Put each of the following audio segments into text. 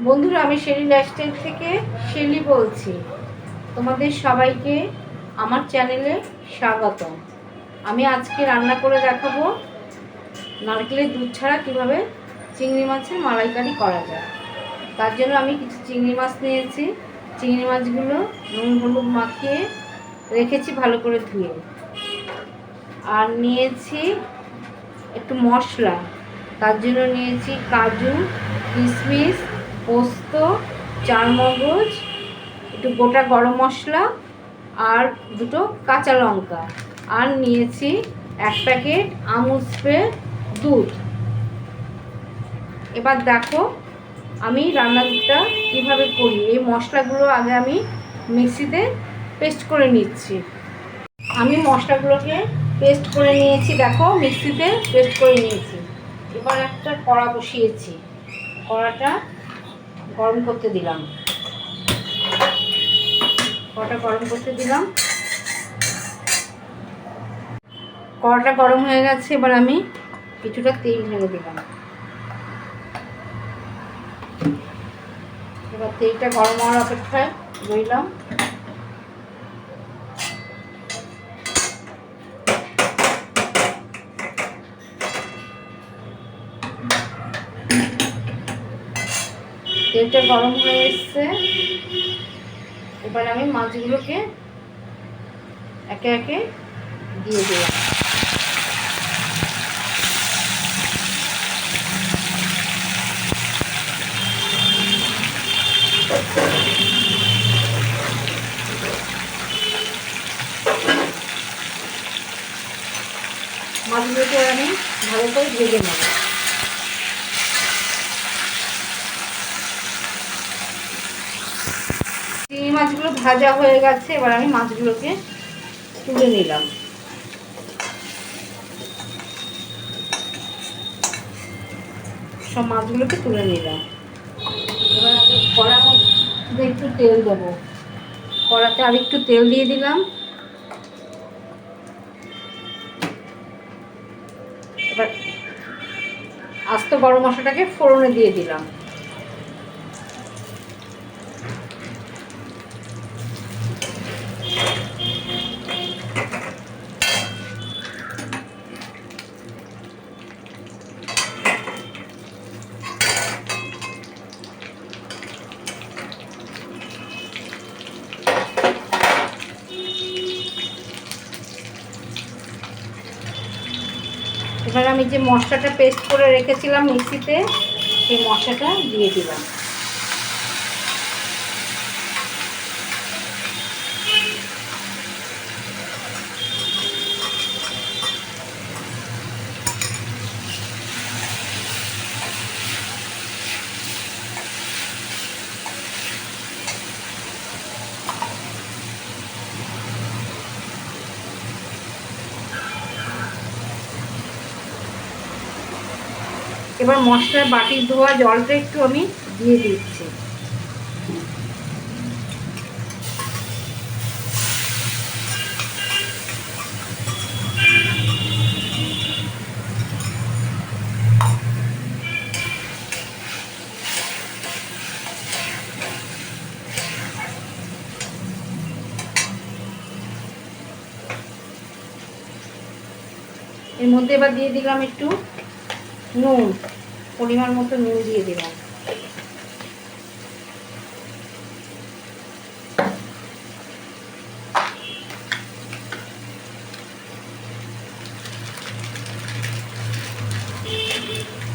বন্ধুরা, আমি Shelley lifestyle থেকে শেলি বলছি। তোমাদের সবাইকে আমার চ্যানেলে স্বাগতম। আমি আজকে রান্না করে দেখাবো নারকেলের দুধ ছাড়া কীভাবে চিংড়ি মাছের মালাইকারি করা যায়। তার জন্য আমি কিছু চিংড়ি মাছ নিয়েছি। চিংড়ি মাছগুলো নুন হলুদ মাখিয়ে রেখেছি ভালো করে ধুয়ে। আর নিয়েছি একটু মশলা, তার জন্য নিয়েছি কাজু, কিশমিশ, পোস্ত, চারমগজ, একটু গোটা গরম মশলা আর দুটো কাঁচা লঙ্কা। আর নিয়েছি 1 প্যাকেট আমুল স্প্রে দুধ। এবার দেখো আমি রান্নাটা কীভাবে করি। এই মশলাগুলো আগে আমি মিক্সিতে পেস্ট করে নিচ্ছি। আমি মশলাগুলোকে পেস্ট করে নিয়েছি, দেখো মিক্সিতে পেস্ট করে নিয়েছি। এবার একটা কড়া বসিয়েছি, কড়াটা গরম করতে দিলাম। কড়াটা গরম হয়ে গেছে। এবার আমি কিছুটা তেল ঢেলে দিলাম। এবার তেলটা গরম হওয়ার অপেক্ষায় রইলাম। তেলটা গরম হয়ে এসছে। এবার আমি মাছগুলোকে একে একে দিয়ে দিলাম। মাছগুলোকে আমি ভালো করে ভেজে নেব। চিংড়ি মাছগুলো ভাজা হয়ে গেছে। এবার আমি মাছগুলোকে তুলে নিলাম। সব মাছগুলোকে তুলে নিলাম। এবার আমি কড়ার মধ্যে একটু তেল দেবো। কড়াতে আর একটু তেল দিয়ে দিলাম। এবার আস্ত গরম মশলাটাকে ফোড়নে দিয়ে দিলাম। এবার আমি যে মশলাটা পেস্ট করে রেখেছিলাম মিক্সিতে, সেই মশলাটা দিয়ে দিলাম। এবার মশলার বাটির ধোয়া জলটা একটু আমি দিয়ে দিচ্ছি। এর মধ্যে এবার দিয়ে দিলাম একটু নুন, পরিমাণ মতো নুন দিয়ে দিলাম।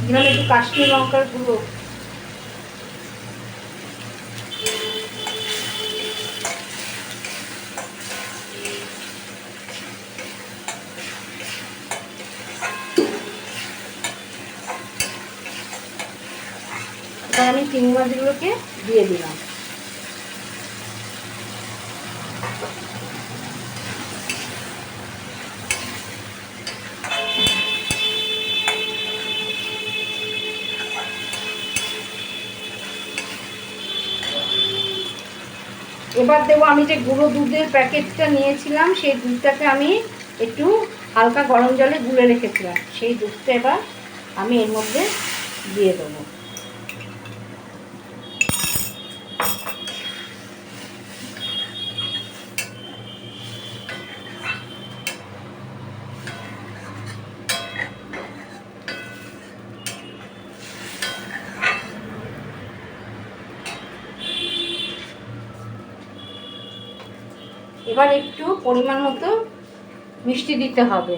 দিলাম একটু কাশ্মীরি লঙ্কার গুঁড়ো। এবার আমি চিংড়ি মাছগুলোকে দিয়ে দিলাম। এবার দেবো আমি যে গুঁড়ো দুধের প্যাকেটটা নিয়েছিলাম, সেই দুধটাকে আমি একটু হালকা গরম জলে গুলে রেখেছিলাম, সেই দুধটা এবার আমি এর মধ্যে দিয়ে দেবো। এবার একটু পরিমাণ মতো মিষ্টি দিতে হবে।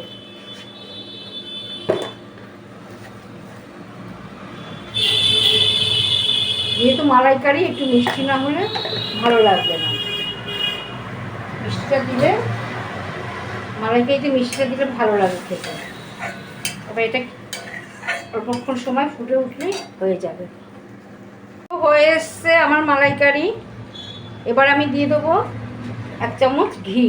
যেহেতু মালাইকারি, একটু মিষ্টি না হলে ভালো লাগবে না। মিষ্টিটা দিলে, মালাইকারিতে মিষ্টিটা দিলে ভালো লাগে খেতে। এবার এটা অল্পক্ষণ সময় ফুটে উঠলেই হয়ে যাবে। হয়ে এসছে আমার মালাইকারি। এবার আমি দিয়ে দেবো 1 চামচ ঘি।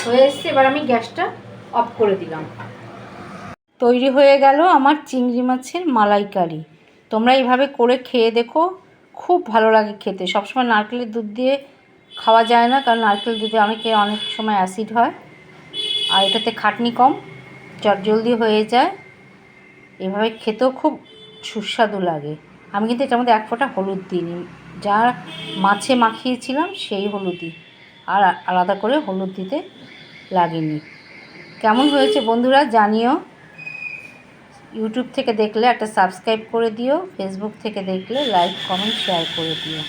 হয়ে এসছে, এবার আমি গ্যাসটা অফ করে দিলাম। তৈরি হয়ে গেল আমার চিংড়ি মাছের মালাইকারি। তোমরা এইভাবে করে খেয়ে দেখো, খুব ভালো লাগে খেতে। সবসময় নারকেলের দুধ দিয়ে খাওয়া যায় না, কারণ নারকেল দুধে অনেক সময় অ্যাসিড হয়, আর এটাতে খাটনি কম, চটজলদি হয়ে যায়। এভাবে খেতেও খুব সুস্বাদু লাগে। আমি কিন্তু এটার মধ্যে 1 ফোঁটা হলুদ দিইনি, যা মাছে মাখিয়েছিলাম সেই হলুদই, আর আলাদা করে হলুদ দিতে লাগেনি। কেমন হয়েছে বন্ধুরা জানিও। ইউটিউব থেকে দেখলে একটা সাবস্ক্রাইব করে দিও, ফেসবুক থেকে দেখলে লাইক, কমেন্ট, শেয়ার করে দিও।